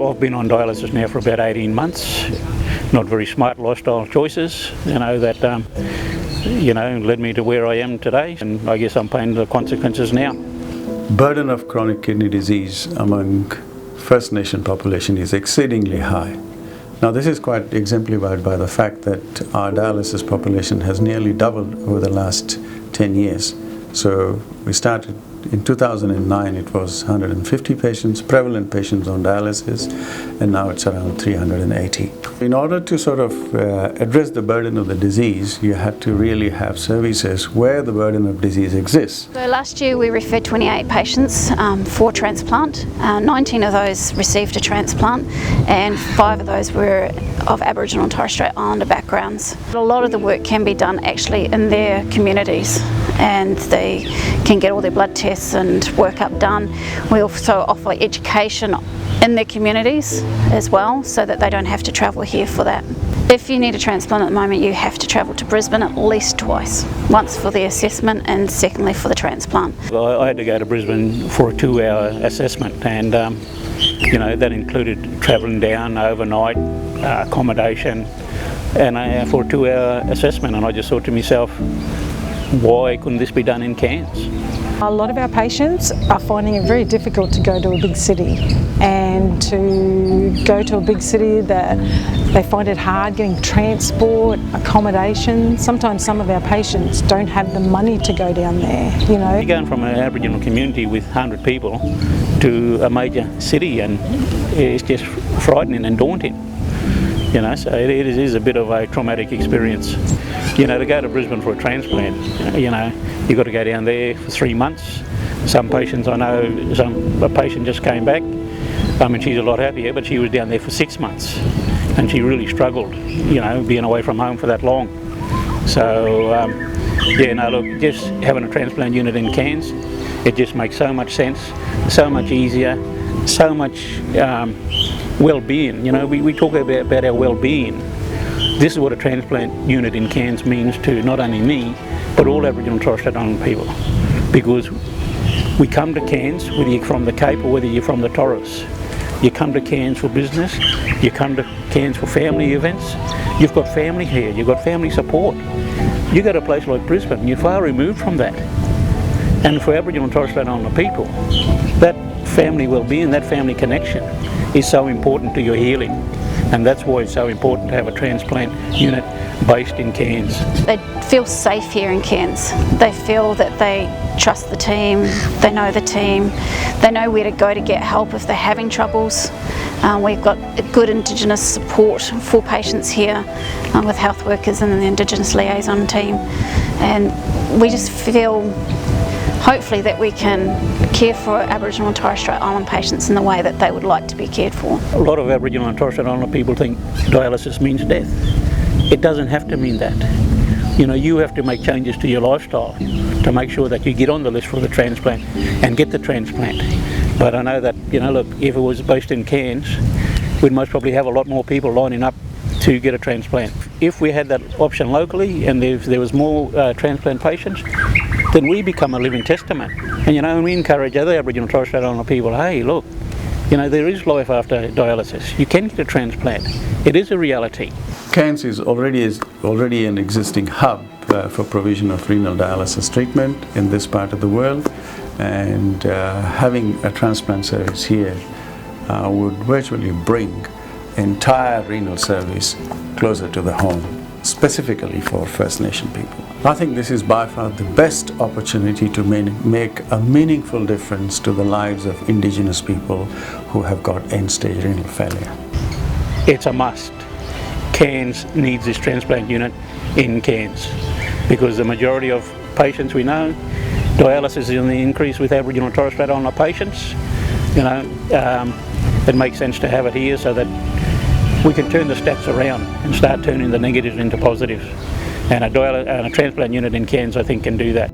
I've been on dialysis now for about 18 months. Not very smart lifestyle choices, that led me to where I am today, and I guess I'm paying the consequences now. Burden of chronic kidney disease among First Nation population is exceedingly high. Now this is quite exemplified by the fact that our dialysis population has nearly doubled over the last 10 years. So we started in 2009, it was 150 patients, prevalent patients on dialysis, and now it's around 380. In order to sort of address the burden of the disease, you had to really have services where the burden of disease exists. So last year we referred 28 patients for transplant. 19 of those received a transplant, and 5 of those were of Aboriginal and Torres Strait Islander backgrounds. A lot of the work can be done actually in their communities, and they can get all their blood tests and workup done. We also offer education in their communities as well, so that they don't have to travel here for that. If you need a transplant at the moment, you have to travel to Brisbane at least twice. Once for the assessment and secondly for the transplant. I had to go to Brisbane for a 2-hour assessment, and that included travelling down overnight, accommodation, and for a 2-hour assessment. And I just thought to myself, why couldn't this be done in Cairns? A lot of our patients are finding it very difficult to go to a big city, and to go to a big city that they find it hard getting transport, accommodation. Sometimes some of our patients don't have the money to go down there, You're going from an Aboriginal community with 100 people to a major city, and it's just frightening and daunting. So it is a bit of a traumatic experience. To go to Brisbane for a transplant, you've got to go down there for 3 months. Some patients, I know, a patient just came back. She's a lot happier, but she was down there for 6 months, and she really struggled, being away from home for that long. So, look, just having a transplant unit in Cairns, it just makes so much sense, so much easier, so much well-being. We talk about our well-being. This is what a transplant unit in Cairns means to not only me, but all Aboriginal and Torres Strait Islander people. Because we come to Cairns, whether you're from the Cape or whether you're from the Torres. You come to Cairns for business, you come to Cairns for family events. You've got family here, you've got family support. You go to a place like Brisbane, you're far removed from that. And for Aboriginal and Torres Strait Islander people, that family well-being, that family connection is so important to your healing. And that's why it's so important to have a transplant unit based in Cairns. They feel safe here in Cairns. They feel that they trust the team, they know the team, they know where to go to get help if they're having troubles. We've got good Indigenous support for patients here with health workers and the Indigenous liaison team. And we just feel hopefully that we can care for Aboriginal and Torres Strait Islander patients in the way that they would like to be cared for. A lot of Aboriginal and Torres Strait Islander people think dialysis means death. It doesn't have to mean that. You have to make changes to your lifestyle to make sure that you get on the list for the transplant and get the transplant. But I know that, look, if it was based in Cairns, we'd most probably have a lot more people lining up to get a transplant. If we had that option locally and there was more transplant patients, then we become a living testament. And we encourage other Aboriginal and Torres Strait Islander people, hey, look, there is life after dialysis. You can get a transplant. It is a reality. Cairns is already an existing hub for provision of renal dialysis treatment in this part of the world, and having a transplant service here would virtually bring entire renal service closer to the home, specifically for First Nation people. I think this is by far the best opportunity to make a meaningful difference to the lives of Indigenous people who have got end-stage renal failure. It's a must. Cairns needs this transplant unit in Cairns, because the majority of patients we know, dialysis is in the increase with Aboriginal and Torres Strait Islander patients. It makes sense to have it here so that we can turn the stats around and start turning the negatives into positives. And a transplant unit in Cairns, I think, can do that.